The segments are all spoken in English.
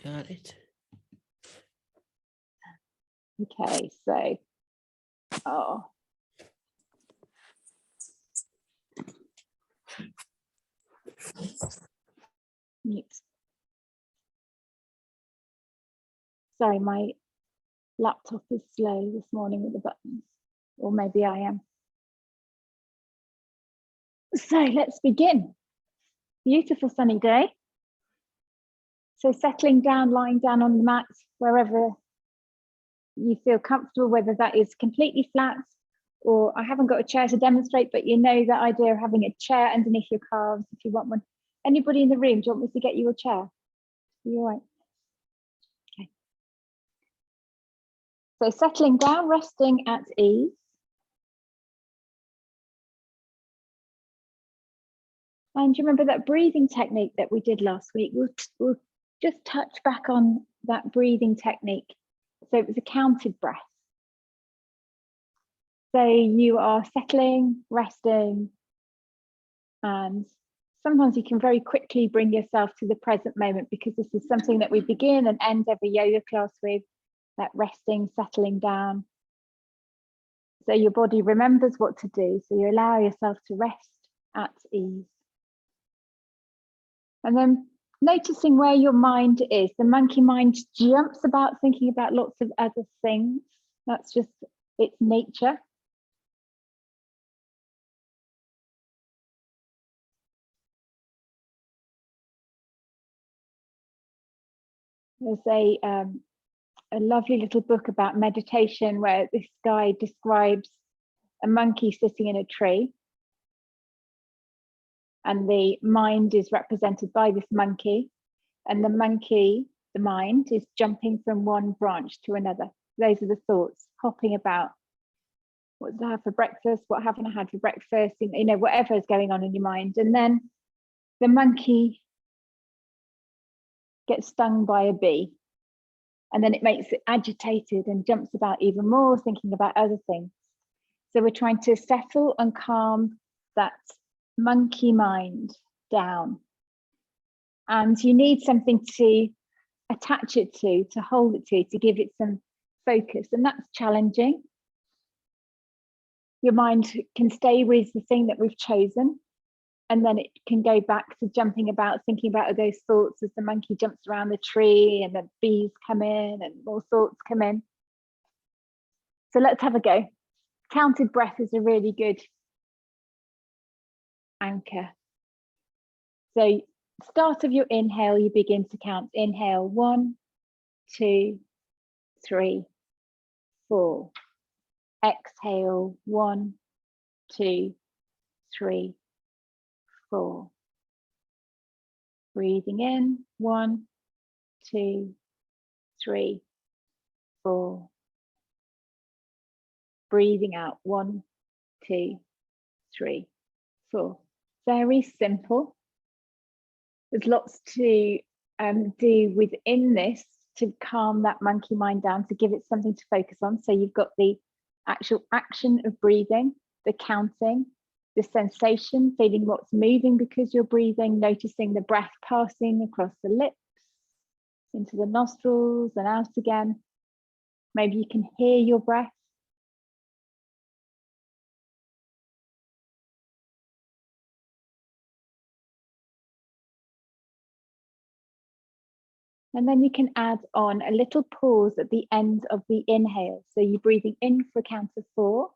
Got it. Okay, so, mute. Sorry, my laptop is slow this morning with the buttons, or maybe I am. So let's begin. Beautiful sunny day. So settling down, lying down on the mat, wherever you feel comfortable, whether that is completely flat or I haven't got a chair to demonstrate, but you know that idea of having a chair underneath your calves if you want one. Anybody in the room, do you want me to get you a chair? Are you all right? Okay. So settling down, resting at ease. And do you remember that breathing technique that we did last week? We'll just touch back on that breathing technique. So it was a counted breath. So you are settling, resting, and sometimes you can very quickly bring yourself to the present moment, because this is something that we begin and end every yoga class with, that resting, settling down. So your body remembers what to do. So you allow yourself to rest at ease. And then noticing where your mind is. The monkey mind jumps about thinking about lots of other things. That's just its nature. There's a lovely little book about meditation where this guy describes a monkey sitting in a tree. And the mind is represented by this monkey. And the monkey, the mind, is jumping from one branch to another. Those are the thoughts, hopping about. What did I have for breakfast? What haven't I had for breakfast? You know, whatever is going on in your mind. And then the monkey gets stung by a bee. And then it makes it agitated and jumps about even more, thinking about other things. So we're trying to settle and calm that monkey mind down. And you need something to attach it to hold it to give it some focus. And that's challenging. Your mind can stay with the thing that we've chosen, and then it can go back to jumping about, thinking about those thoughts as the monkey jumps around the tree and the bees come in and more thoughts come in. So let's have a go. Counted breath is a really good anchor. So start of your inhale, you begin to count. Inhale, 1, 2, 3, 4. Exhale, 1, 2, 3, 4. Breathing in, 1, 2, 3, 4. Breathing out, 1, 2, 3, 4. Very simple. There's lots to do within this to calm that monkey mind down, to give it something to focus on. So you've got the actual action of breathing, the counting, the sensation, feeling what's moving because you're breathing, noticing the breath passing across the lips, into the nostrils and out again. Maybe you can hear your breath. And then you can add on a little pause at the end of the inhale. So you're breathing in for a count of 4.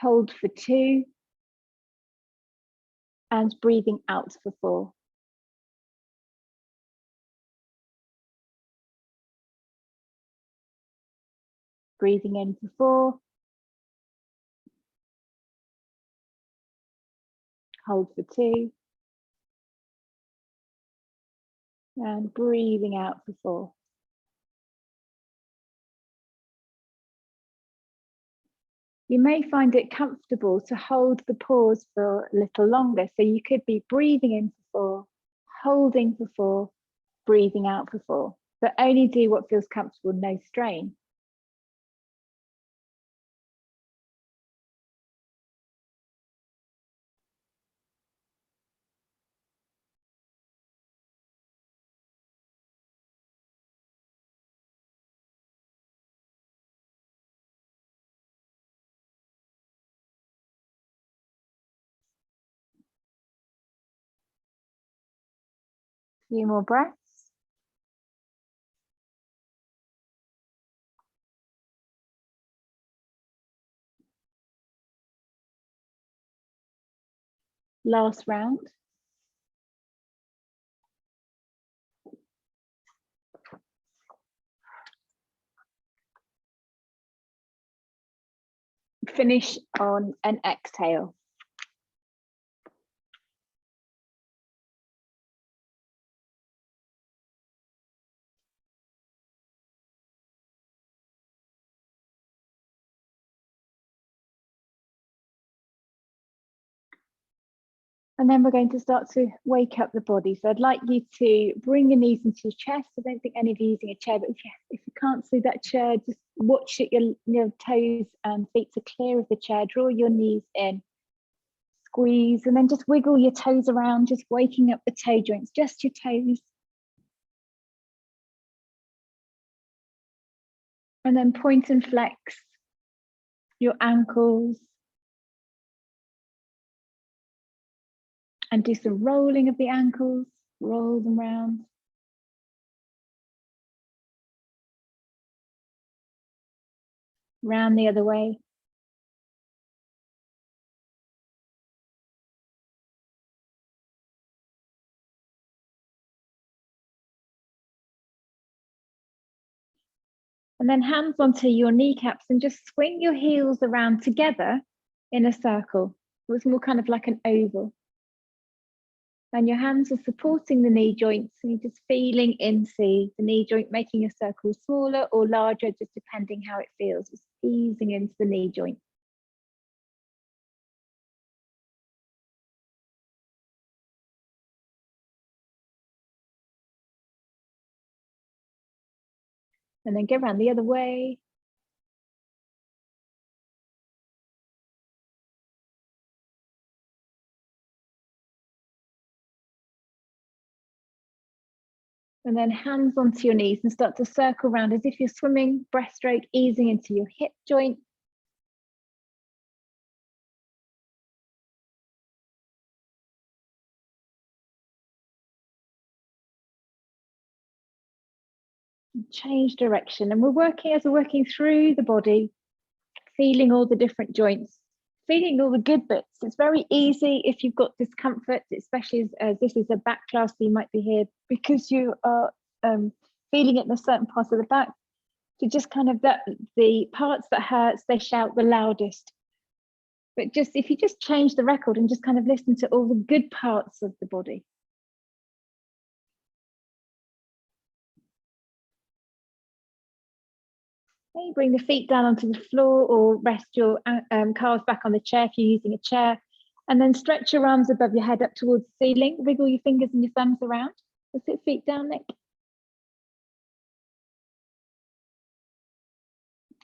Hold for 2. And breathing out for 4. Breathing in for 4. Hold for 2. And breathing out for 4. You may find it comfortable to hold the pause for a little longer. So you could be breathing in for 4, holding for 4, breathing out for 4, but only do what feels comfortable, no strain. Few more breaths. Last round. Finish on an exhale. And then we're going to start to wake up the body. So I'd like you to bring your knees into your chest. I don't think any of you using a chair, but if you can't see that chair, just watch that your toes and feet are clear of the chair. Draw your knees in, squeeze, and then just wiggle your toes around, just waking up the toe joints, just your toes. And then point and flex your ankles. And do some rolling of the ankles, roll them round. Round the other way. And then hands onto your kneecaps and just swing your heels around together in a circle. It's more kind of like an oval. And your hands are supporting the knee joints, and you're just feeling into the knee joint, making a circle smaller or larger, just depending how it feels. Just easing into the knee joint. And then go around the other way. And then hands onto your knees and start to circle around as if you're swimming, breaststroke, easing into your hip joint. Change direction. And as we're working through the body, feeling all the different joints, feeling all the good bits. It's very easy if you've got discomfort, especially as this is a back class, so you might be here because you are feeling it in a certain part of the back, to just kind of the parts that hurts, they shout the loudest. But just if you just change the record and just kind of listen to all the good parts of the body. Okay, bring the feet down onto the floor or rest your calves back on the chair if you're using a chair. And then stretch your arms above your head up towards the ceiling. Wiggle your fingers and your thumbs around. That's it, feet down, neck.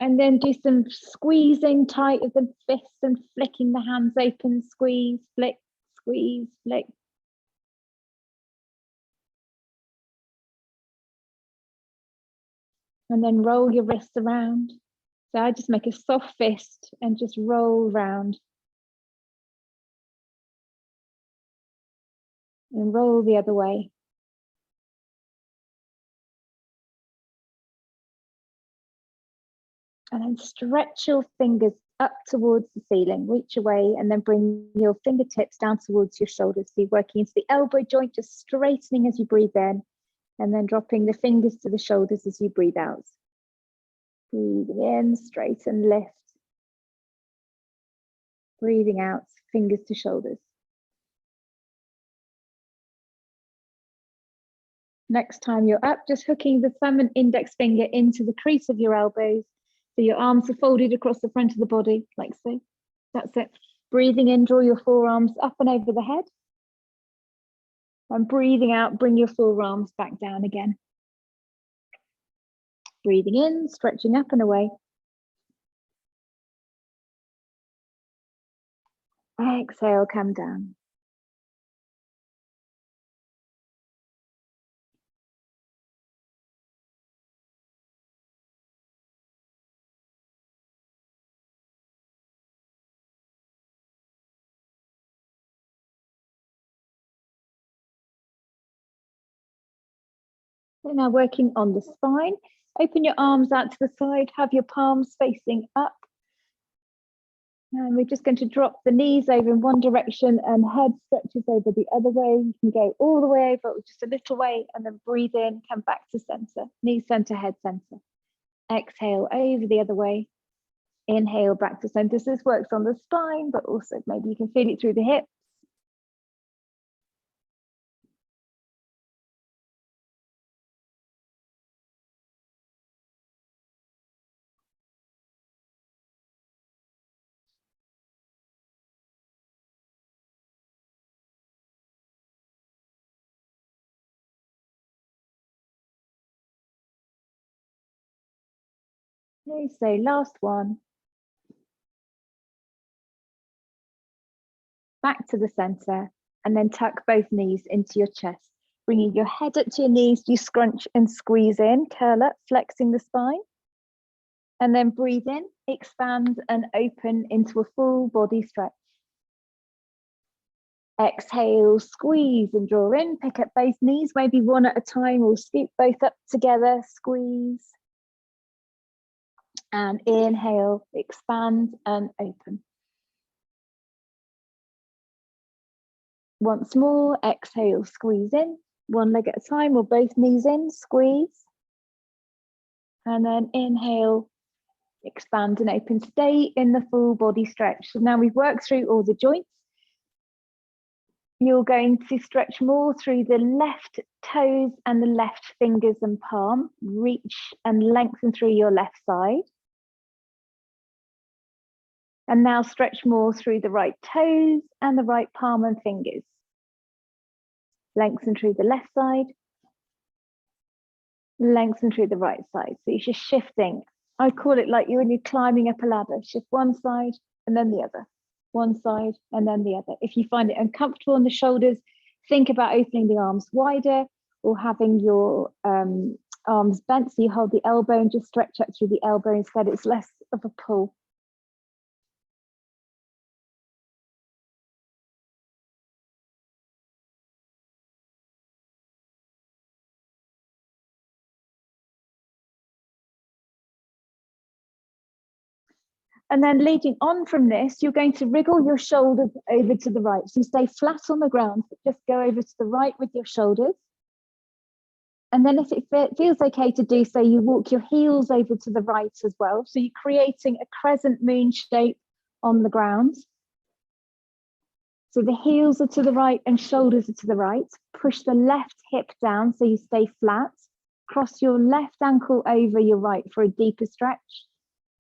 And then do some squeezing tight of the fists and flicking the hands open. Squeeze, flick, squeeze, flick. And then roll your wrists around. So I just make a soft fist and just roll round. And roll the other way. And then stretch your fingers up towards the ceiling, reach away, and then bring your fingertips down towards your shoulders. So you're working into the elbow joint, just straightening as you breathe in, and then dropping the fingers to the shoulders as you breathe out. Breathing in, straighten, lift. Breathing out, fingers to shoulders. Next time you're up, just hooking the thumb and index finger into the crease of your elbows. So your arms are folded across the front of the body, like so. That's it. Breathing in, draw your forearms up and over the head. And breathing out, bring your forearms back down again. Breathing in, stretching up and away. Exhale, come down. So now working on the spine. Open your arms out to the side, have your palms facing up. And we're just going to drop the knees over in one direction and head stretches over the other way. You can go all the way over, just a little way, and then breathe in, come back to center, knee center, head center. Exhale over the other way. Inhale back to center. So this works on the spine, but also maybe you can feel it through the hips. Okay, so last one. Back to the center, and then tuck both knees into your chest. Bringing your head up to your knees, you scrunch and squeeze in, curl up, flexing the spine. And then breathe in, expand and open into a full body stretch. Exhale, squeeze and draw in, pick up both knees, maybe one at a time, or scoop both up together, squeeze. And inhale, expand and open. Once more, exhale, squeeze in, one leg at a time or both knees in, squeeze. And then inhale, expand and open. Stay in the full body stretch. So now we've worked through all the joints. You're going to stretch more through the left toes and the left fingers and palm. Reach and lengthen through your left side. And now stretch more through the right toes and the right palm and fingers. Lengthen through the left side. Lengthen through the right side. So you're just shifting. I call it like when you're climbing up a ladder. Shift one side and then the other. One side and then the other. If you find it uncomfortable in the shoulders, think about opening the arms wider or having your arms bent so you hold the elbow and just stretch up through the elbow instead. It's less of a pull. And then leading on from this, you're going to wriggle your shoulders over to the right. So you stay flat on the ground, but just go over to the right with your shoulders. And then if it feels okay to do so, you walk your heels over to the right as well. So you're creating a crescent moon shape on the ground. So the heels are to the right and shoulders are to the right. Push the left hip down so you stay flat. Cross your left ankle over your right for a deeper stretch.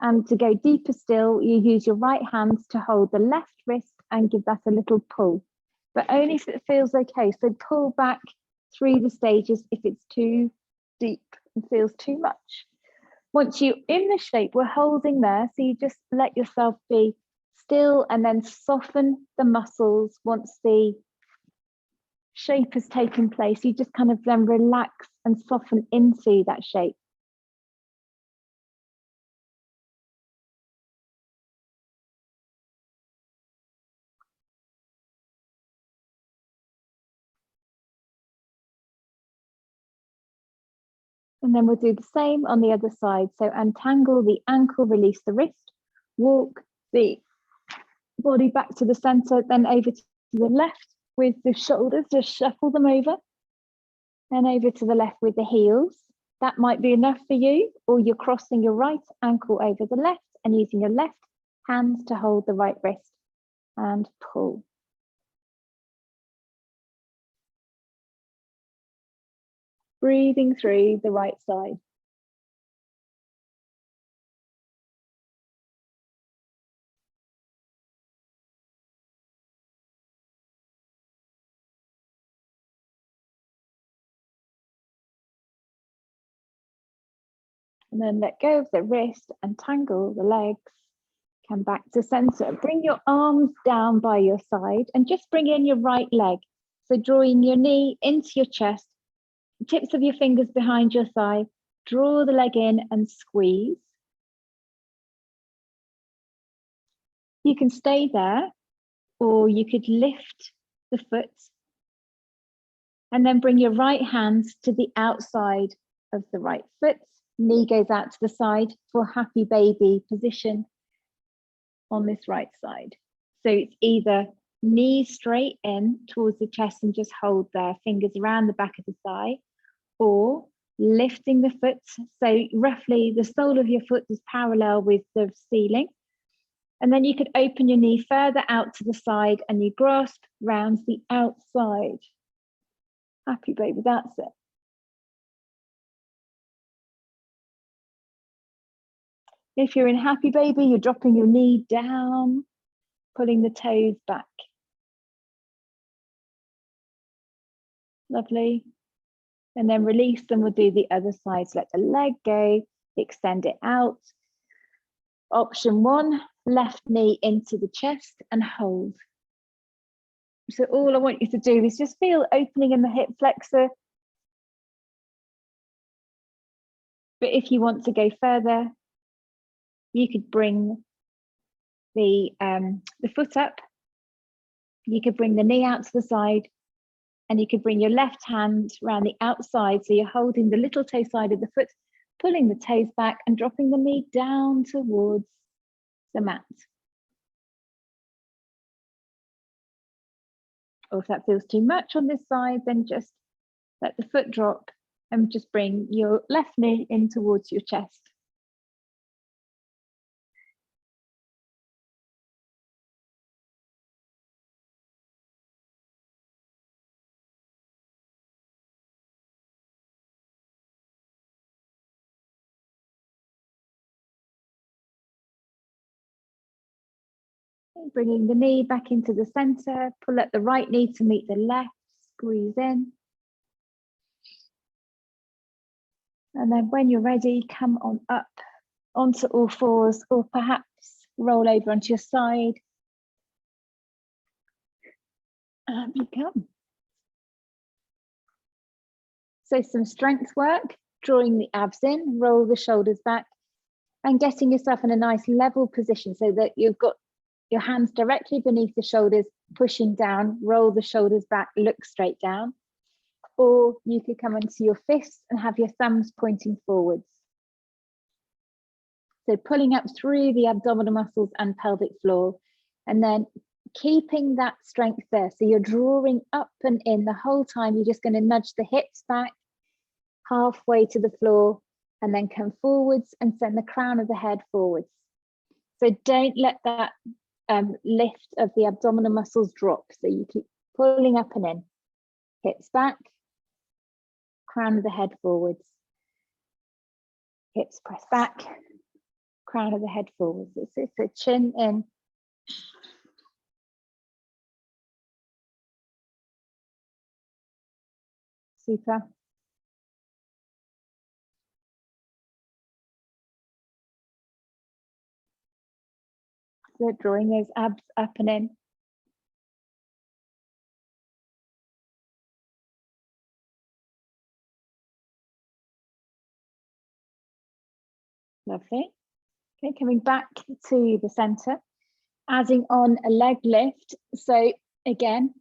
And to go deeper still, you use your right hand to hold the left wrist and give that a little pull, but only if it feels okay. So pull back through the stages if it's too deep and feels too much. Once you're in the shape, we're holding there. So you just let yourself be still and then soften the muscles once the shape has taken place. You just kind of then relax and soften into that shape. And then we'll do the same on the other side. So untangle the ankle, release the wrist, walk the body back to the center, then over to the left with the shoulders, just shuffle them over. Then over to the left with the heels. That might be enough for you, or you're crossing your right ankle over the left and using your left hand to hold the right wrist and pull. Breathing through the right side. And then let go of the wrist, untangle the legs, come back to center. Bring your arms down by your side and just bring in your right leg. So drawing your knee into your chest, tips of your fingers behind your thigh, draw the leg in and squeeze. You can stay there, or you could lift the foot And then bring your right hand to the outside of the right foot. Knee goes out to the side for happy baby position on this right side. So it's either knee straight in towards the chest and just hold there, fingers around the back of the thigh, or lifting the foot. So roughly the sole of your foot is parallel with the ceiling. And then you could open your knee further out to the side and you grasp round the outside. Happy baby, that's it. If you're in happy baby, you're dropping your knee down, pulling the toes back. Lovely. And then release, and we'll do the other side. So let the leg go, extend it out. Option 1, left knee into the chest and hold. So all I want you to do is just feel opening in the hip flexor. But if you want to go further, you could bring the foot up. You could bring the knee out to the side, and you could bring your left hand around the outside. So you're holding the little toe side of the foot, pulling the toes back and dropping the knee down towards the mat. Or if that feels too much on this side, then just let the foot drop and just bring your left knee in towards your chest. Bringing the knee back into the center, pull up the right knee to meet the left, squeeze in. And then when you're ready, come on up onto all fours, or perhaps roll over onto your side. And you come. So some strength work, drawing the abs in, roll the shoulders back, and getting yourself in a nice level position so that you've got your hands directly beneath the shoulders, pushing down, roll the shoulders back, look straight down. Or you could come onto your fists and have your thumbs pointing forwards. So pulling up through the abdominal muscles and pelvic floor, and then keeping that strength there. So you're drawing up and in the whole time. You're just going to nudge the hips back halfway to the floor and then come forwards and send the crown of the head forwards. So don't let that lift of the abdominal muscles drop. So you keep pulling up and in, hips back, crown of the head forwards, hips press back, crown of the head forwards. It's the chin in. Super. So drawing those abs up and in. Lovely. Okay, coming back to the center, adding on a leg lift. So again,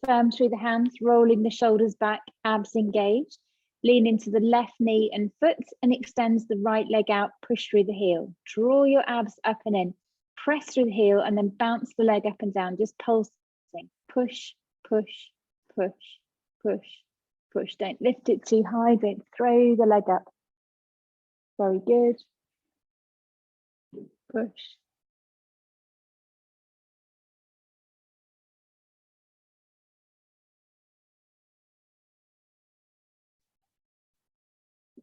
firm through the hands, rolling the shoulders back, abs engaged. Lean into the left knee and foot and extends the right leg out, push through the heel. Draw your abs up and in, press through the heel and then bounce the leg up and down, just pulsing. Push, push, push, push, push. Don't lift it too high, don't throw the leg up. Very good. Push.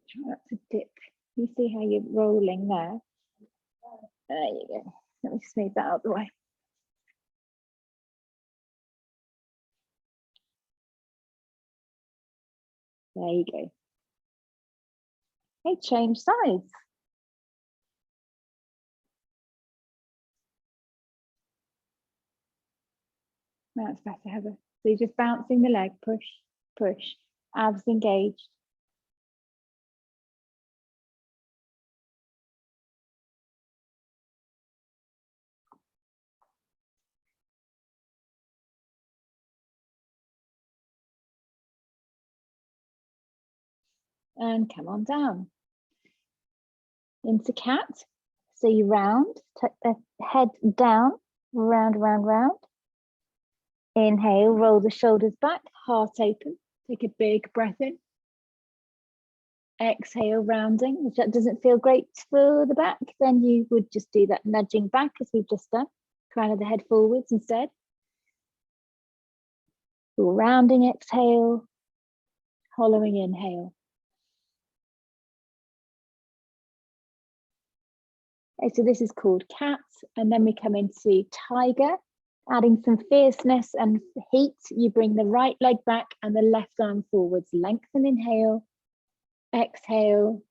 Try not to dip. You see how you're rolling there? There you go. Let me smooth that out of the way. There you go. Okay, change sides. That's better, Heather. So you're just bouncing the leg, push, push, abs engaged. and come on down. Into cat. So you round, tuck the head down, round, round, round. Inhale, roll the shoulders back, heart open. Take a big breath in. Exhale, rounding. If that doesn't feel great for the back, then you would just do that nudging back as we've just done. Crown of the head forwards instead. Rounding exhale, hollowing inhale. Okay, so this is called cat, and then we come into tiger, adding some fierceness and heat. You bring the right leg back and the left arm forwards. Lengthen, inhale, exhale,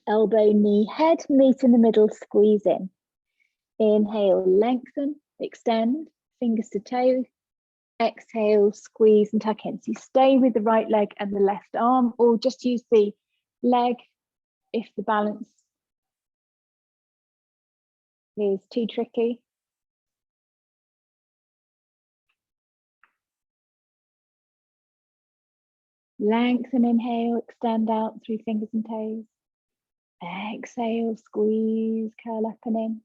elbow, knee, head, meet in the middle, squeeze in. Inhale, lengthen, extend, fingers to toes. Exhale, squeeze and tuck in. So you stay with the right leg and the left arm, or just use the leg if the balance is too tricky. Lengthen, inhale, extend out through fingers and toes. Exhale, squeeze, curl up and in.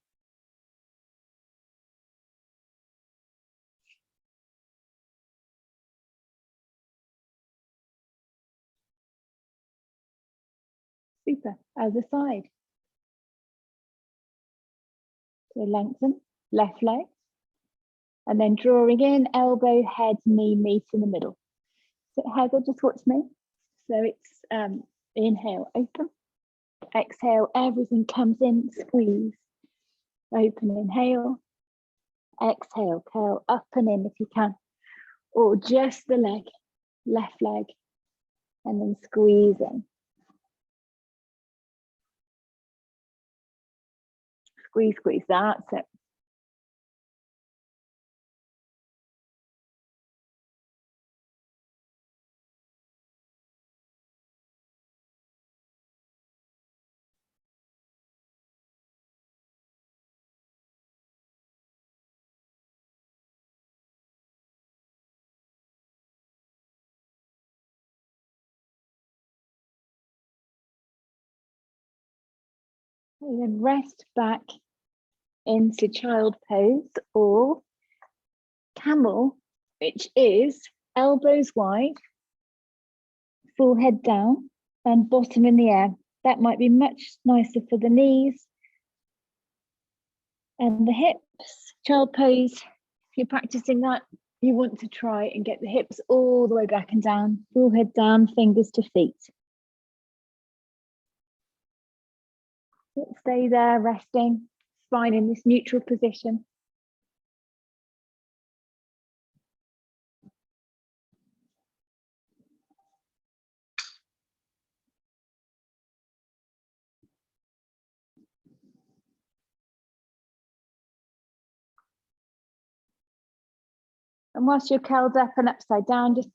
Super, other side. So lengthen, left leg. And then drawing in, elbow, head, knee, meet in the middle. So Heather, just watch me. So it's inhale, open. Exhale, everything comes in, squeeze. Open, inhale. Exhale, curl up and in if you can. Or just the leg, left leg. And then squeeze in. Squeeze, squeeze, that's it. And then rest back into child pose or camel, which is elbows wide, forehead down and bottom in the air. That might be much nicer for the knees and the hips. Child pose, if you're practicing that, you want to try and get the hips all the way back and down, forehead down, fingers to feet. Stay there, resting, spine in this neutral position. And whilst you're curled up and upside down, just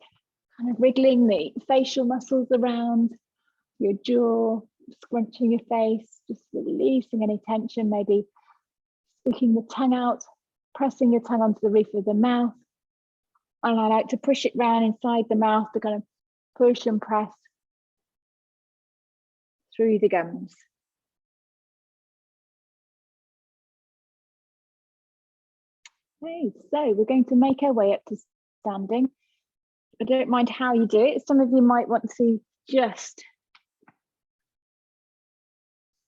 kind of wriggling the facial muscles around your jaw, scrunching your face, just releasing any tension, maybe sticking the tongue out, pressing your tongue onto the roof of the mouth. And I like to push it round inside the mouth to kind of push and press through the gums. Okay, so we're going to make our way up to standing. I don't mind how you do it. Some of you might want to just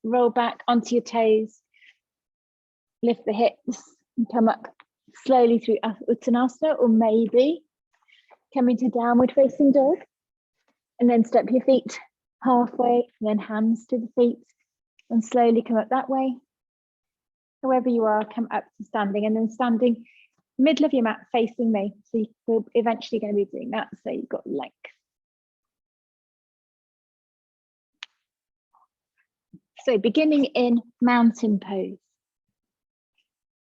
roll back onto your toes, lift the hips and come up slowly through Uttanasana, or maybe come into downward facing dog and then step your feet halfway, and then hands to the feet and slowly come up that way. However you are, come up to standing, and then standing middle of your mat facing me. So you're eventually going to be doing that, so you've got length. So beginning in mountain pose.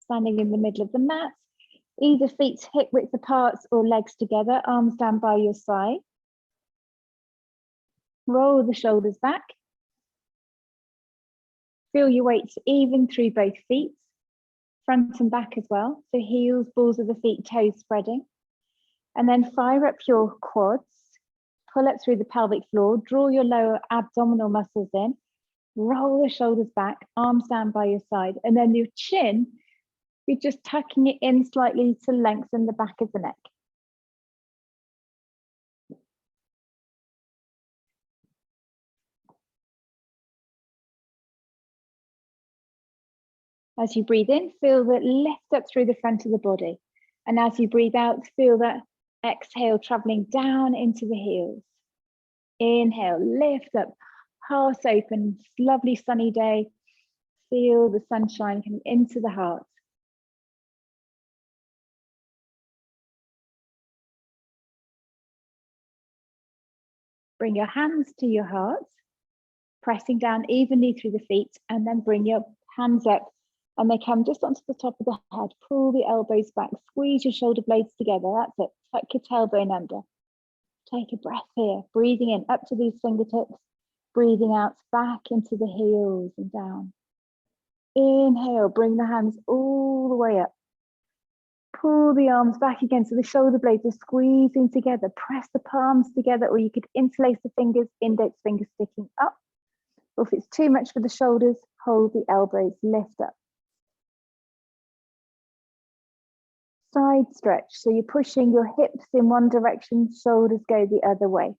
Standing in the middle of the mat, either feet hip width apart or legs together, arms down by your side. Roll the shoulders back. Feel your weight even through both feet, front and back as well. So heels, balls of the feet, toes spreading. And then fire up your quads. pull up through the pelvic floor, draw your lower abdominal muscles in, roll the shoulders back, arms down by your side, and then your chin, you're just tucking it in slightly to lengthen the back of the neck. As you breathe in, feel that lift up through the front of the body. And as you breathe out, feel that exhale traveling down into the heels. Inhale, lift up, heart open, lovely sunny day. Feel the sunshine coming into the heart. Bring your hands to your heart, pressing down evenly through the feet, and then bring your hands up and they come just onto the top of the head. Pull the elbows back, squeeze your shoulder blades together. That's it. Tuck your tailbone under. Take a breath here, breathing in up to these fingertips, breathing out back into the heels and down. Inhale, bring the hands all the way up. Pull the arms back again so the shoulder blades are squeezing together. Press the palms together, or you could interlace the fingers, index fingers sticking up. Or if it's too much for the shoulders, hold the elbows, lift up. Side stretch, so you're pushing your hips in one direction, shoulders go the other way.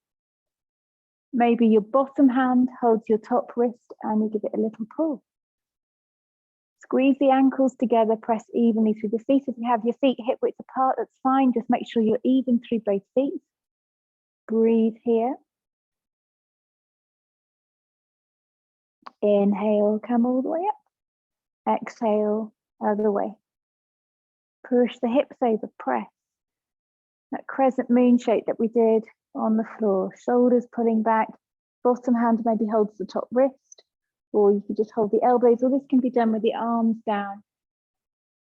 Maybe your bottom hand holds your top wrist and you give it a little pull. Squeeze the ankles together, press evenly through the feet. If you have your feet hip width apart, that's fine. Just make sure you're even through both feet. Breathe here. Inhale, come all the way up. Exhale, other way. Push the hips over, press. That crescent moon shape that we did on the floor. Shoulders pulling back. Bottom hand maybe holds the top wrist. Or you can just hold the elbows, or this can be done with the arms down.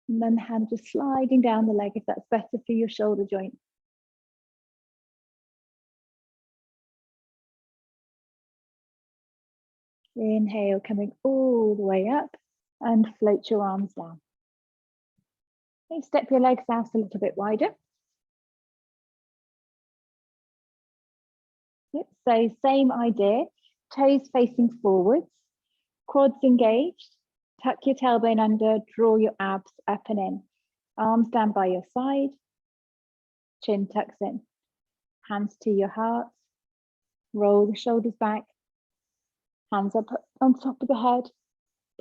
And then the hand just sliding down the leg if that's better for your shoulder joint. Inhale, coming all the way up and float your arms down. Okay, step your legs out a little bit wider. Yep, so same idea, toes facing forwards. Quads engaged, tuck your tailbone under, draw your abs up and in. Arms down by your side, chin tucks in. Hands to your heart, roll the shoulders back, hands up on top of the head,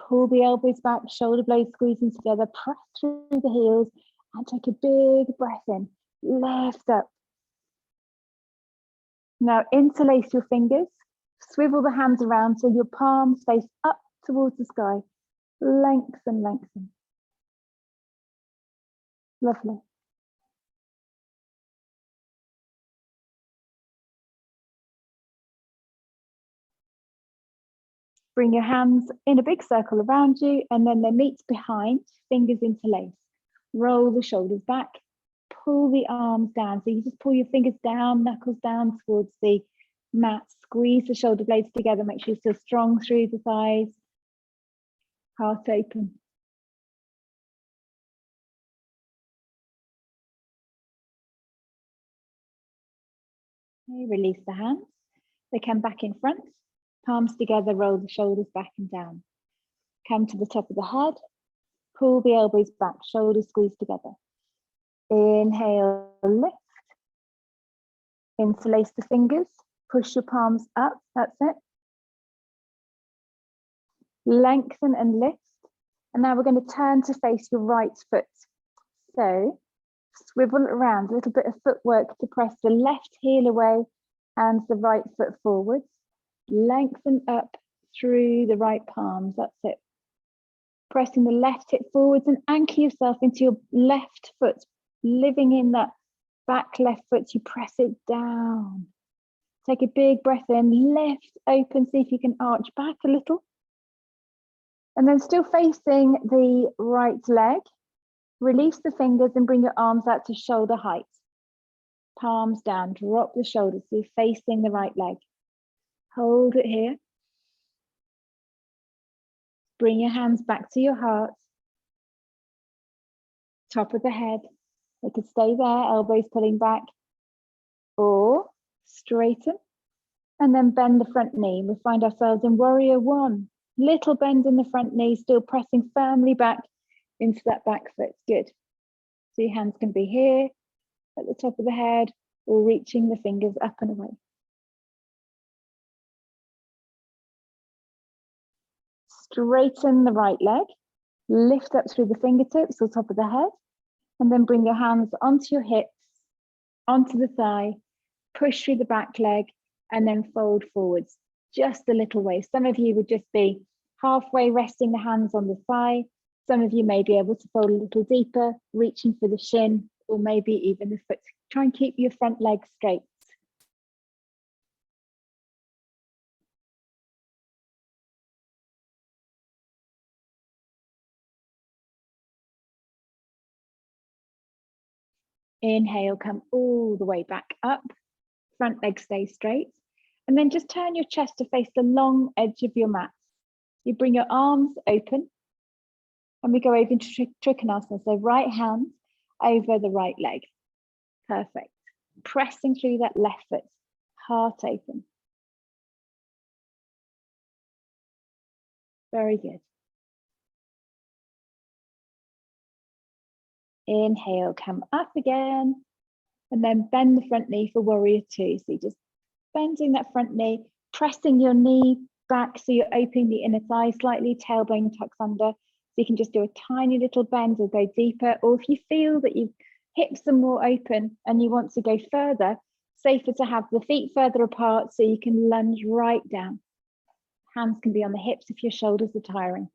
pull the elbows back, shoulder blades squeezing together, press through the heels and take a big breath in, lift up. Now interlace your fingers. Swivel the hands around so your palms face up towards the sky. Lengthen, lengthen. Lovely. Bring your hands in a big circle around you and then they meet behind, fingers interlace. Roll the shoulders back, pull the arms down. So you just pull your fingers down, knuckles down towards the mat, squeeze the shoulder blades together, make sure you're still strong through the thighs, heart open. Okay, release the hands, they come back in front, palms together, roll the shoulders back and down. Come to the top of the head, pull the elbows back, shoulders squeeze together. Inhale, lift, interlace the fingers, push your palms up, that's it. Lengthen and lift. And now we're going to turn to face your right foot. So swivel around, a little bit of footwork to press the left heel away and the right foot forwards. Lengthen up through the right palms, that's it. Pressing the left hip forwards and anchor yourself into your left foot, living in that back left foot, you press it down. Take a big breath in, lift, open, see if you can arch back a little. And then still facing the right leg, release the fingers and bring your arms out to shoulder height. Palms down, drop the shoulders, so you're facing the right leg. Hold it here. Bring your hands back to your heart. Top of the head. They could stay there, elbows pulling back. Or straighten, And then bend the front knee. We find ourselves in warrior one. Little bend in the front knee, still pressing firmly back into that back foot. Good. So your hands can be here at the top of the head or reaching the fingers up and away. Straighten the right leg. Lift up through the fingertips or top of the head. And then bring your hands onto your hips, onto the thigh, push through the back leg, and then fold forwards just a little way. Some of you would just be halfway resting the hands on the thigh. Some of you may be able to fold a little deeper, reaching for the shin, or maybe even the foot. Try and keep your front leg straight. Inhale, come all the way back up. Front leg stays straight. And then just turn your chest to face the long edge of your mat. You bring your arms open and we go over into Trikonasana. So right hand over the right leg. Perfect. Pressing through that left foot, heart open. Very good. Inhale, come up again. And then bend the front knee for warrior two. So you're just bending that front knee, pressing your knee back so you're opening the inner thigh slightly, tailbone tucks under. So you can just do a tiny little bend or go deeper. Or if you feel that your hips are more open and you want to go further, safer to have the feet further apart so you can lunge right down. Hands can be on the hips if your shoulders are tiring.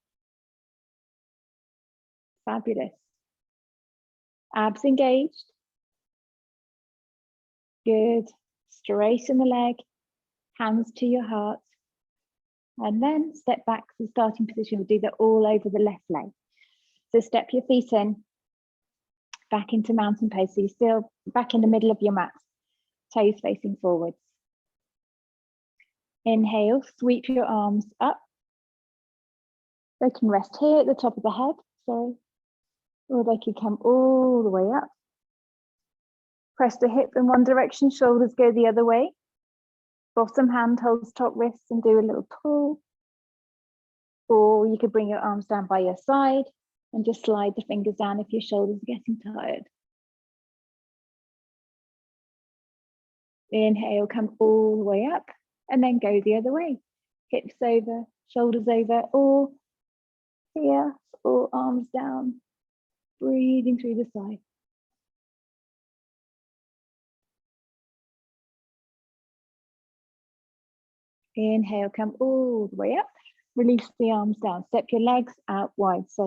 Fabulous. Abs engaged. Good. Straighten the leg, hands to your heart. And then step back to the starting position. We'll do that all over the left leg. So step your feet in, back into mountain pose. So you're still back in the middle of your mat, toes facing forwards. Inhale, sweep your arms up. They can rest here at the top of the head, sorry. Or they could come all the way up. Press the hip in one direction, shoulders go the other way. Bottom hand holds top wrists and do a little pull. Or you could bring your arms down by your side and just slide the fingers down if your shoulders are getting tired. Inhale, come all the way up and then go the other way. Hips over, shoulders over, or here, or arms down. Breathing through the side. Inhale, come all the way up. Release the arms down. Step your legs out wide. So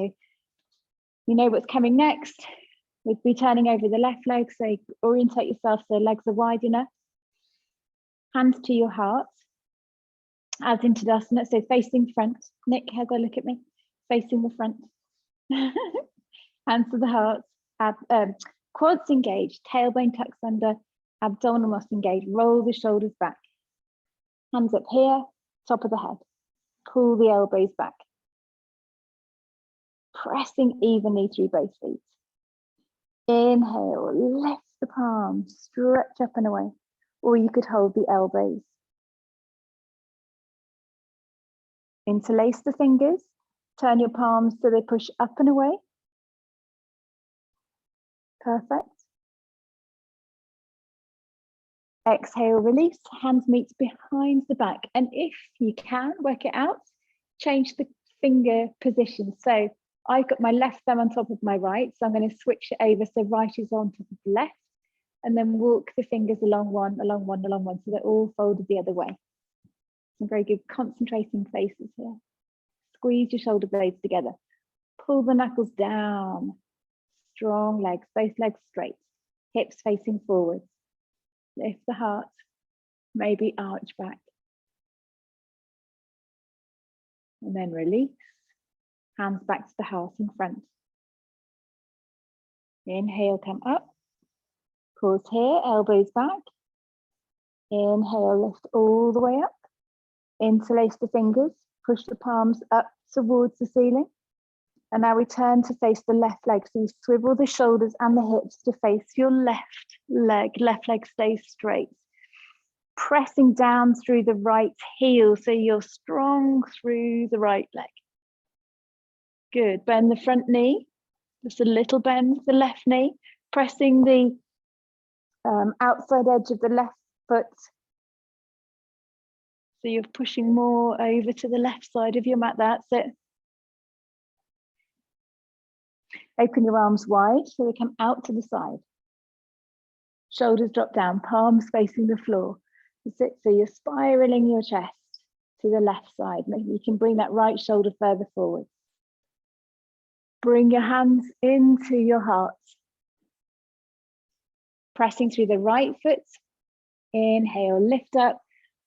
you know what's coming next. We'll be turning over the left leg. So orientate yourself so legs are wide enough. Hands to your heart. As in Tadasana, so facing front. Nick, have a look at me. Facing the front. Hands to the heart. Quads engaged. Tailbone tucks under. Abdominal muscles engaged. Roll the shoulders back. Hands up here, top of the head. Pull the elbows back. Pressing evenly through both feet. Inhale, lift the palms, stretch up and away. Or you could hold the elbows. Interlace the fingers. Turn your palms so they push up and away. Perfect. Exhale, release, hands meet behind the back. And if you can, work it out, change the finger position. So I've got my left thumb on top of my right, so I'm going to switch it over so right is on top of the left, and then walk the fingers along one, along one, along one, so they're all folded the other way. Some very good concentrating faces here. Squeeze your shoulder blades together. Pull the knuckles down. Strong legs, both legs straight, hips facing forward. Lift the heart, maybe arch back. And then release, hands back to the heart in front. Inhale, come up. Pause here, elbows back. Inhale, lift all the way up. Interlace the fingers, push the palms up towards the ceiling. And now we turn to face the left leg. So you swivel the shoulders and the hips to face your left leg. Left leg stays straight. pressing down through the right heel so you're strong through the right leg. Good. Bend the front knee, just a little bend the left knee, pressing the outside edge of the left foot. So you're pushing more over to the left side of your mat. That's it. Open your arms wide so they come out to the side. Shoulders drop down, palms facing the floor. That's it. So you're spiraling your chest to the left side. Maybe you can bring that right shoulder further forward. Bring your hands into your heart. Pressing through the right foot. Inhale, lift up.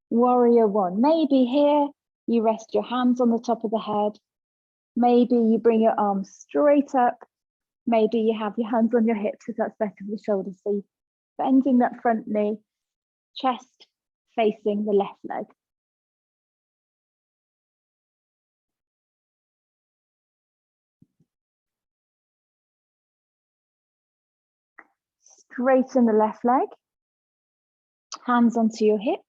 Warrior one. Maybe here you rest your hands on the top of the head. Maybe you bring your arms straight up. Maybe you have your hands on your hips if that's better for the shoulders. So you're bending that front knee, chest facing the left leg. Straighten the left leg. Hands onto your hips.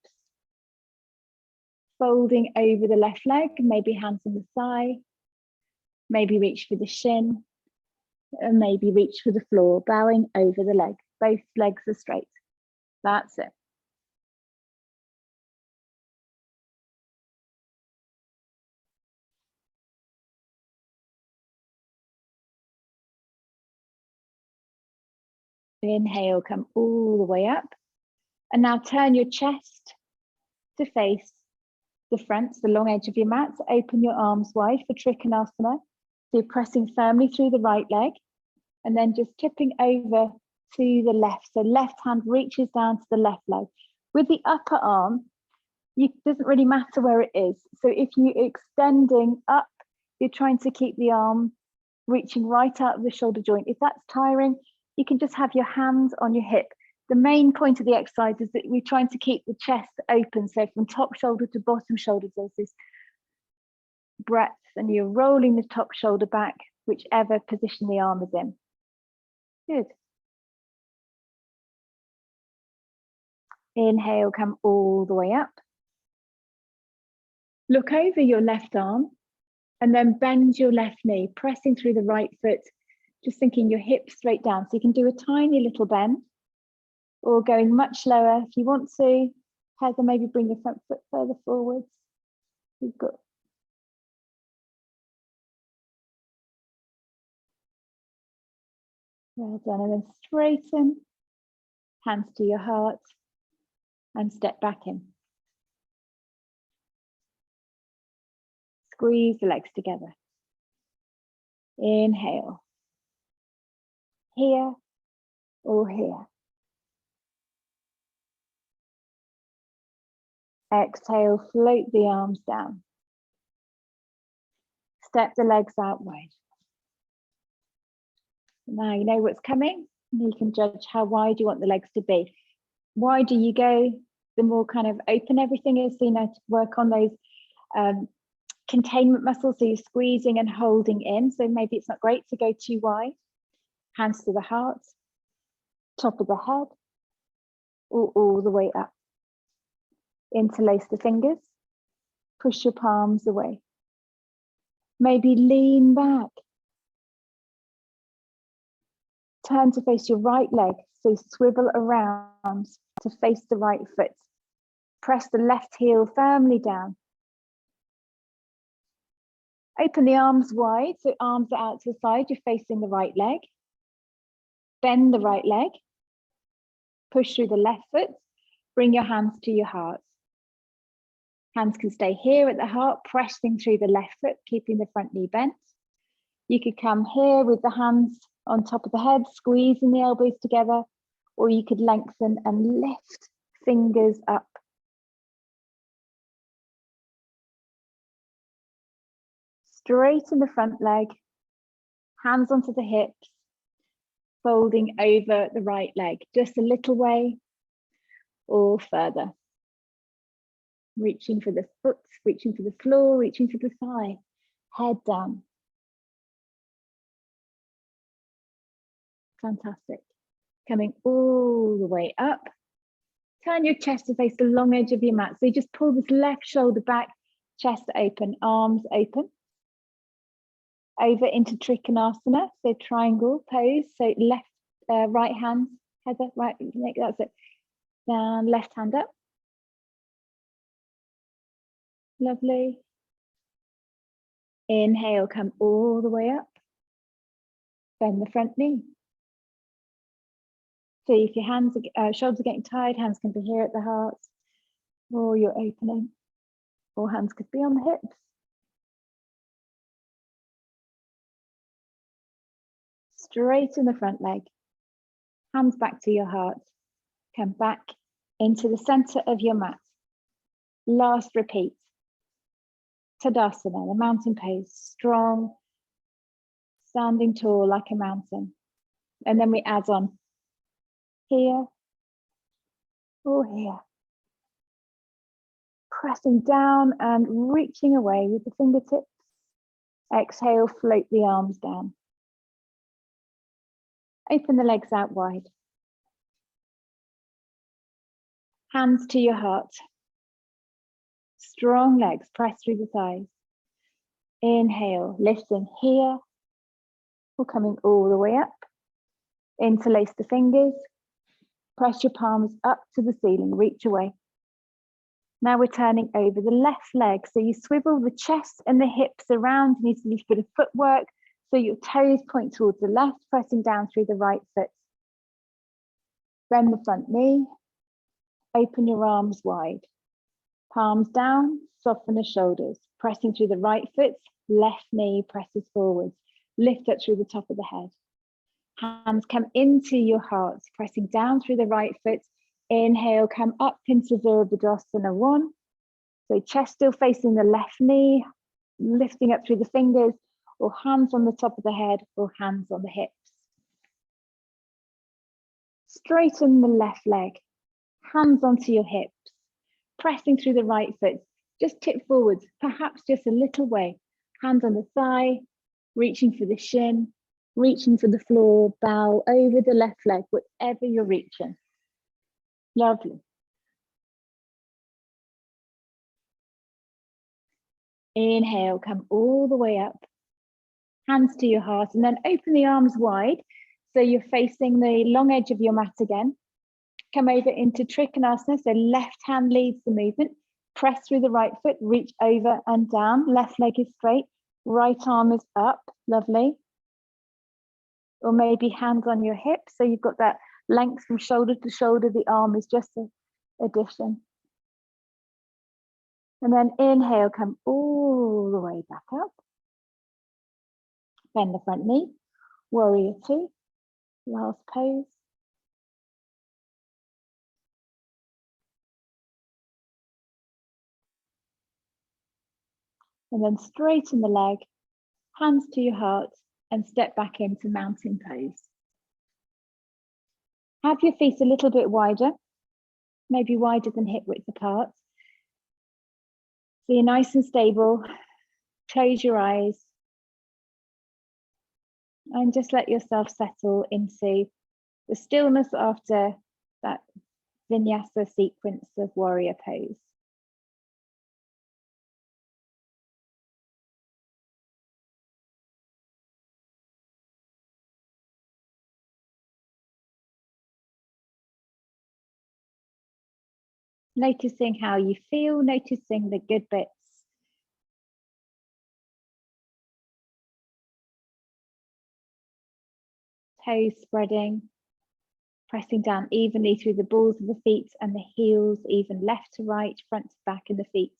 Folding over the left leg, maybe hands on the thigh, maybe reach for the shin, and maybe reach for the floor, bowing over the leg. Both legs are straight. That's it. Inhale, come all the way up. And now turn your chest to face the front, the long edge of your mat. Open your arms wide for Trikonasana. So you're pressing firmly through the right leg and then just tipping over to the left. So left hand reaches down to the left leg. With the upper arm, it doesn't really matter where it is. So if you're extending up, you're trying to keep the arm reaching right out of the shoulder joint. If that's tiring, you can just have your hands on your hip. The main point of the exercise is that we're trying to keep the chest open. So from top shoulder to bottom shoulder, there's this breadth and you're rolling the top shoulder back, whichever position the arm is in. Good. Inhale, come all the way up. Look over your left arm and then bend your left knee, pressing through the right foot, just thinking your hips straight down. So you can do a tiny little bend or going much lower if you want to. Heather, maybe bring your front foot further forwards. You've got. Well done, and then straighten, hands to your heart, and step back in. Squeeze the legs together. Inhale. Here or here. Exhale, float the arms down. Step the legs out wide. Now you know what's coming. You can judge how wide you want the legs to be. Wider you go, the more kind of open everything is. So you know to work on those containment muscles. So you're squeezing and holding in. So maybe it's not great to go too wide. Hands to the heart, top of the head, or all the way up. Interlace the fingers. Push your palms away. Maybe lean back. Turn to face your right leg, so swivel around to face the right foot. Press the left heel firmly down. Open the arms wide, so arms are out to the side, you're facing the right leg. Bend the right leg. Push through the left foot. Bring your hands to your heart. Hands can stay here at the heart, pressing through the left foot, keeping the front knee bent. You could come here with the hands on top of the head, squeezing the elbows together, or you could lengthen and lift fingers up. Straighten the front leg, hands onto the hips, folding over the right leg, just a little way or further. Reaching for the foot, reaching for the floor, reaching for the thigh, head down. Fantastic. Coming all the way up. Turn your chest to face the long edge of your mat. So you just pull this left shoulder back, chest open, arms open. Over into Trikonasana, so triangle pose. So left, right hand, Heather, right, that's it. Down, left hand up. Lovely. Inhale, come all the way up. Bend the front knee. So if your hands, shoulders are getting tired, hands can be here at the heart, or you're opening, or hands could be on the hips. Straighten the front leg. Hands back to your heart. Come back into the center of your mat. Last repeat. Tadasana, the mountain pose, strong, standing tall like a mountain. And then we add on here or here. Pressing down and reaching away with the fingertips. Exhale, float the arms down. Open the legs out wide. Hands to your heart. Strong legs, press through the thighs. Inhale, lifting here. Or coming all the way up. Interlace the fingers. Press your palms up to the ceiling, reach away. Now we're turning over the left leg. So you swivel the chest and the hips around. You need a little bit of footwork. So your toes point towards the left, pressing down through the right foot. Bend the front knee. Open your arms wide. Palms down, soften the shoulders. Pressing through the right foot, left knee presses forwards. Lift up through the top of the head. Hands come into your heart, pressing down through the right foot. Inhale, come up into Virabhadasana 1. So chest still facing the left knee, lifting up through the fingers, or hands on the top of the head, or hands on the hips. Straighten the left leg, hands onto your hips, pressing through the right foot. Just tip forwards, perhaps just a little way. Hands on the thigh, reaching for the shin, reaching for the floor, bow over the left leg, whatever you're reaching. Lovely. Inhale, come all the way up. Hands to your heart, and then open the arms wide. So you're facing the long edge of your mat again. Come over into Trikonasana, so left hand leads the movement. Press through the right foot, reach over and down. Left leg is straight, right arm is up, lovely. Or maybe hands on your hips, so you've got that length from shoulder to shoulder. The arm is just an addition. And then inhale, come all the way back up. Bend the front knee, warrior 2, last pose. And then straighten the leg, hands to your heart, and step back into mountain pose. Have your feet a little bit wider, maybe wider than hip width apart. So you're nice and stable. Close your eyes. And just let yourself settle into the stillness after that Vinyasa sequence of warrior pose. Noticing how you feel, noticing the good bits. Toes spreading, pressing down evenly through the balls of the feet and the heels, even left to right, front to back in the feet.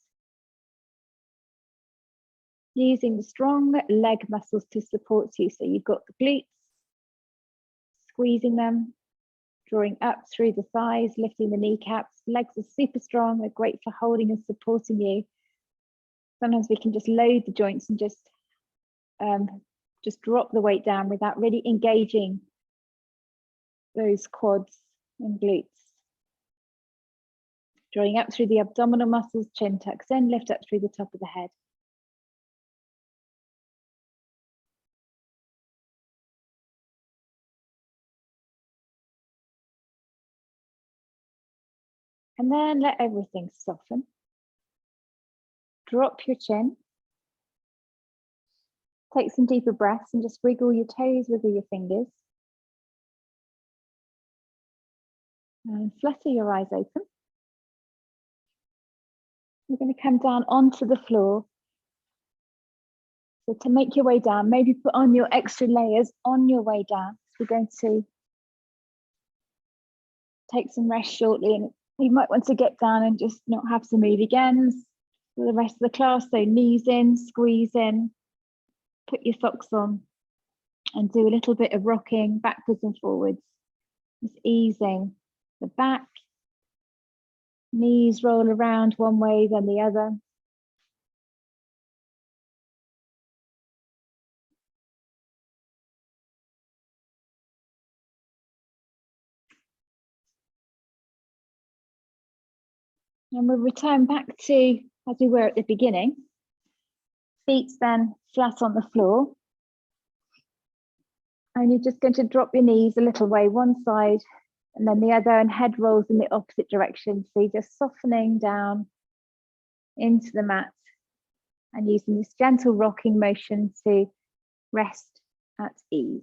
Using the strong leg muscles to support you. So you've got the glutes, squeezing them, drawing up through the thighs, lifting the kneecaps. Legs are super strong. They're great for holding and supporting you. Sometimes we can just load the joints and just drop the weight down without really engaging those quads and glutes. Drawing up through the abdominal muscles, chin tucks in, lift up through the top of the head. And then let everything soften. Drop your chin. Take some deeper breaths and just wiggle your toes, wiggle your fingers. And flutter your eyes open. You're going to come down onto the floor. So to make your way down, maybe put on your extra layers on your way down. So we're going to take some rest shortly, and you might want to get down and just not have to move again for the rest of the class. So knees in, squeeze in, put your socks on, and do a little bit of rocking backwards and forwards. Just easing the back, knees roll around one way, then the other. And we'll return back to as we were at the beginning. Feet then flat on the floor. And you're just going to drop your knees a little way, one side and then the other, and head rolls in the opposite direction. So you're just softening down into the mat and using this gentle rocking motion to rest at ease.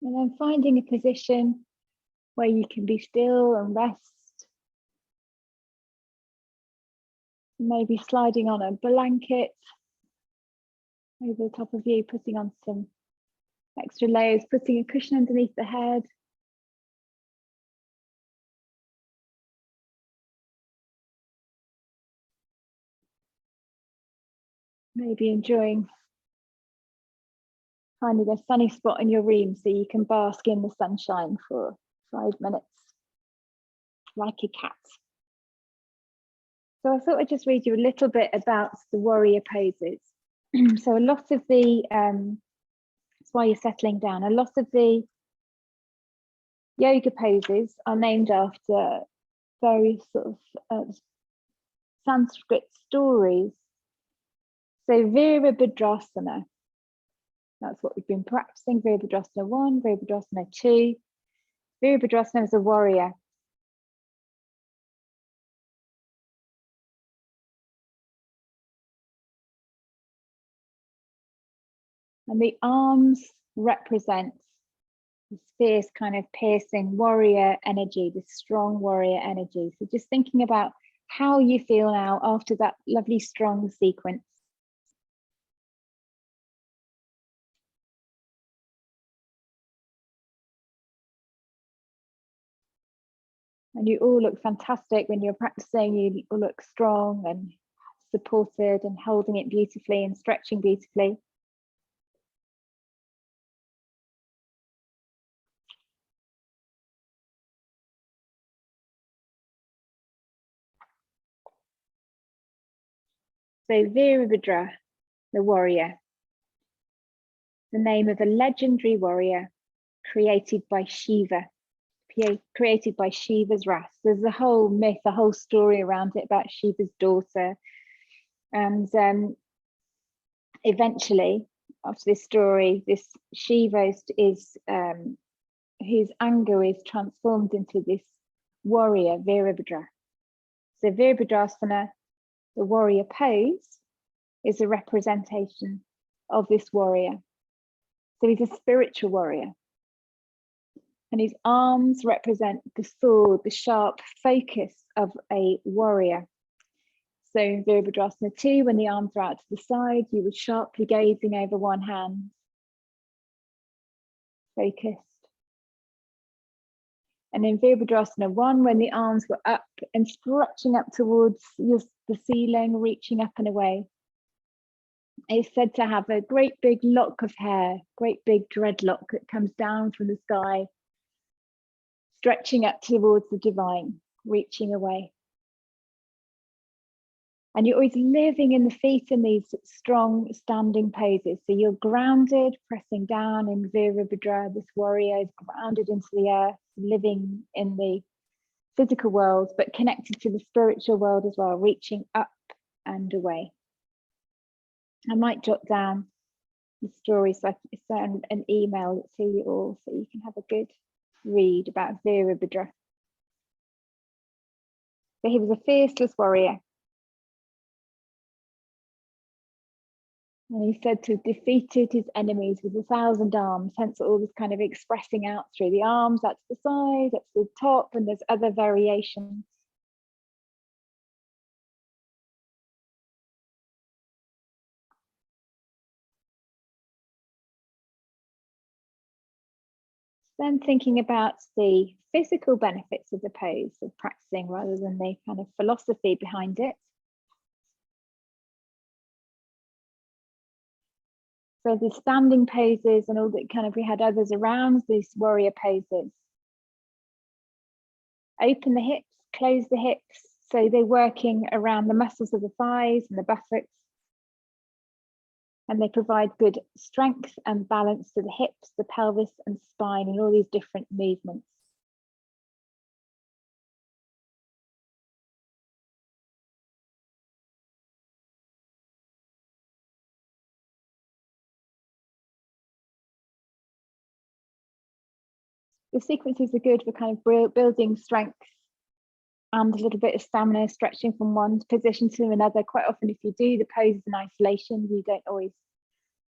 And then finding a position where you can be still and rest. Maybe sliding on a blanket over the top of you, putting on some extra layers, putting a cushion underneath the head. Maybe enjoying finding a sunny spot in your room so you can bask in the sunshine for 5 minutes, like a cat. So I thought I'd just read you a little bit about the warrior poses. So a lot of the, that's why you're settling down, a lot of the yoga poses are named after various sort of Sanskrit stories. So Virabhadrasana, that's what we've been practicing. Virabhadrasana 1, Virabhadrasana 2. Virabhadrasana is a warrior. And the arms represent this fierce kind of piercing warrior energy, this strong warrior energy. So just thinking about how you feel now after that lovely strong sequence. And you all look fantastic when you're practicing. You all look strong and supported and holding it beautifully and stretching beautifully. So Virabhadra, the warrior, the name of a legendary warrior created by Shiva, created by Shiva's wrath. There's a whole myth, a whole story around it about Shiva's daughter. And eventually, after this story, this Shiva is, whose anger is transformed into this warrior, Virabhadra. So Virabhadrasana, the warrior pose, is a representation of this warrior. So he's a spiritual warrior. And his arms represent the sword, the sharp focus of a warrior. So in Virabhadrasana 2, when the arms are out to the side, you were sharply gazing over one hand, focused. And in Virabhadrasana 1, when the arms were up and stretching up towards the ceiling, reaching up and away, it's said to have a great big lock of hair, great big dreadlock that comes down from the sky, stretching up towards the divine, reaching away. And you're always living in the feet in these strong standing poses. So you're grounded, pressing down in Virabhadra. This warrior is grounded into the earth, living in the physical world, but connected to the spiritual world as well, reaching up and away. I might jot down the story, so I can send an email to you all so you can have a good read about Virabhadra. So he was a fierceless warrior. And he said to have defeated his enemies with 1,000 arms, hence all this kind of expressing out through the arms, that's the side, that's the top, and there's other variations. Then thinking about the physical benefits of the pose of practicing rather than the kind of philosophy behind it. So the standing poses and all that kind of, we had others around these warrior poses. Open the hips, close the hips. So they're working around the muscles of the thighs and the buttocks. And they provide good strength and balance to the hips, the pelvis and spine and all these different movements. The sequences are good for kind of building strength and a little bit of stamina, stretching from one position to another. Quite often, if you do the poses in isolation, you don't always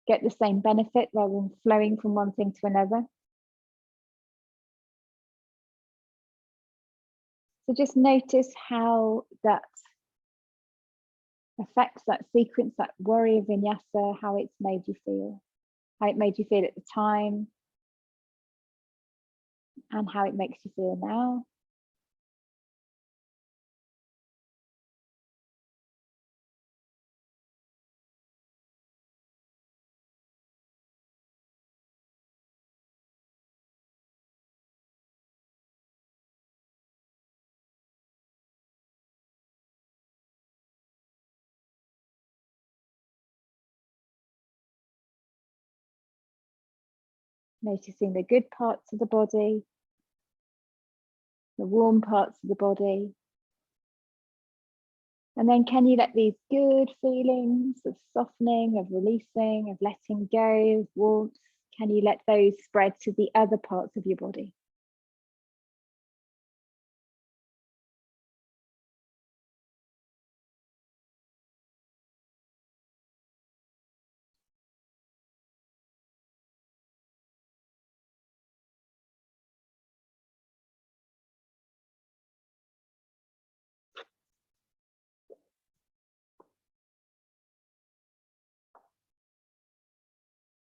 get the same benefit rather than flowing from one thing to another. So just notice how that affects that sequence, that warrior vinyasa, how it's made you feel, how it made you feel at the time, and how it makes you feel now. Noticing the good parts of the body, the warm parts of the body. And then can you let these good feelings of softening, of releasing, of letting go, of warmth, can you let those spread to the other parts of your body?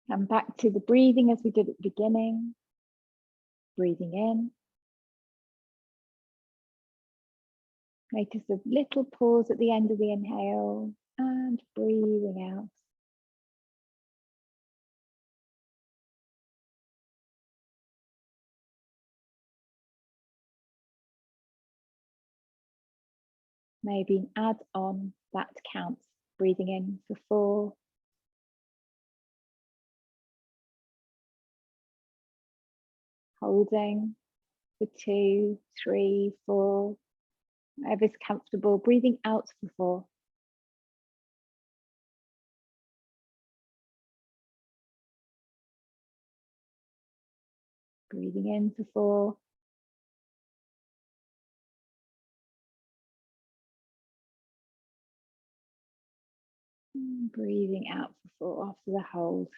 And back to the breathing as we did at the beginning. Breathing in. Notice a little pause at the end of the inhale and breathing out. Maybe add on that count. Breathing in for 4. Holding for 2, 3, 4. Whatever's comfortable. Breathing out for 4. Breathing in for 4. And breathing out for 4 after the hold.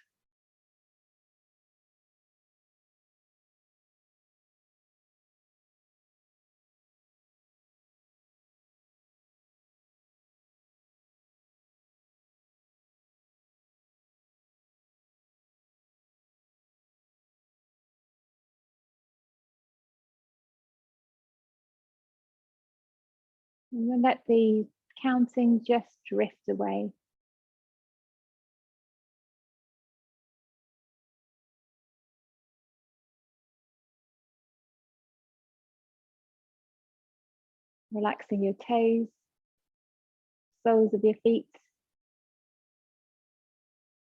And then let the counting just drift away. Relaxing your toes, soles of your feet,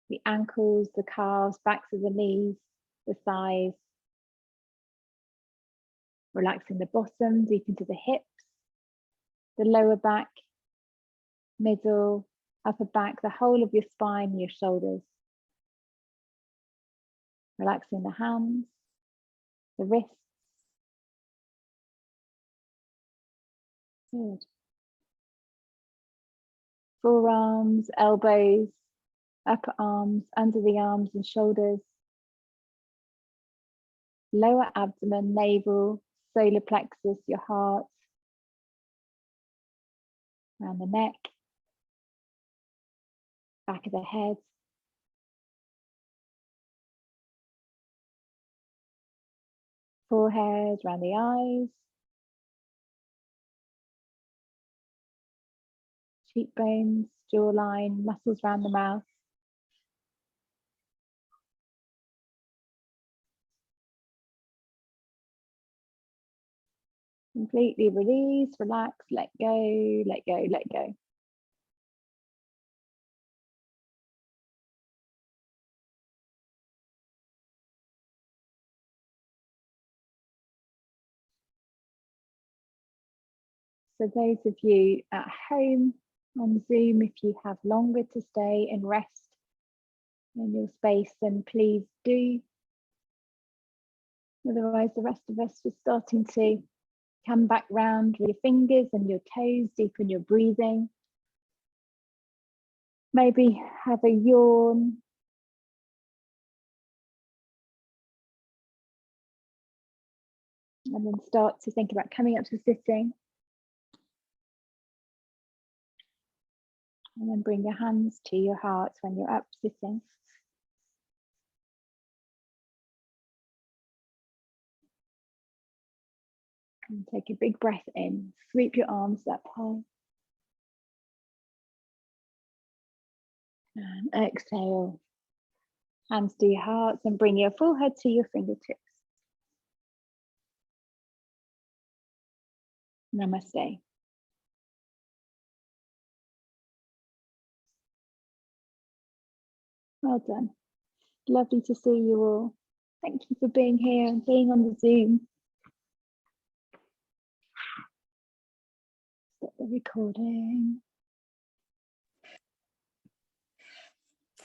the ankles, the calves, backs of the knees, the thighs. Relaxing the bottom, deep into the hips, the lower back, middle, upper back, the whole of your spine, your shoulders. Relaxing the hands, the wrists. Good. Forearms, elbows, upper arms, under the arms and shoulders. Lower abdomen, navel, solar plexus, your heart. Around the neck. Back of the head. Forehead, around the eyes. Cheekbones, jawline, muscles around the mouth. Completely release, relax, let go, let go, let go. So those of you at home on Zoom, if you have longer to stay and rest in your space, then please do. Otherwise, the rest of us are starting to come back round with your fingers and your toes, deepen your breathing. Maybe have a yawn. And then start to think about coming up to sitting. And then bring your hands to your heart when you're up sitting. And take a big breath in, sweep your arms up high. And exhale. Hands to your hearts and bring your forehead to your fingertips. Namaste. Well done. Lovely to see you all. Thank you for being here and being on the Zoom. Stop the recording.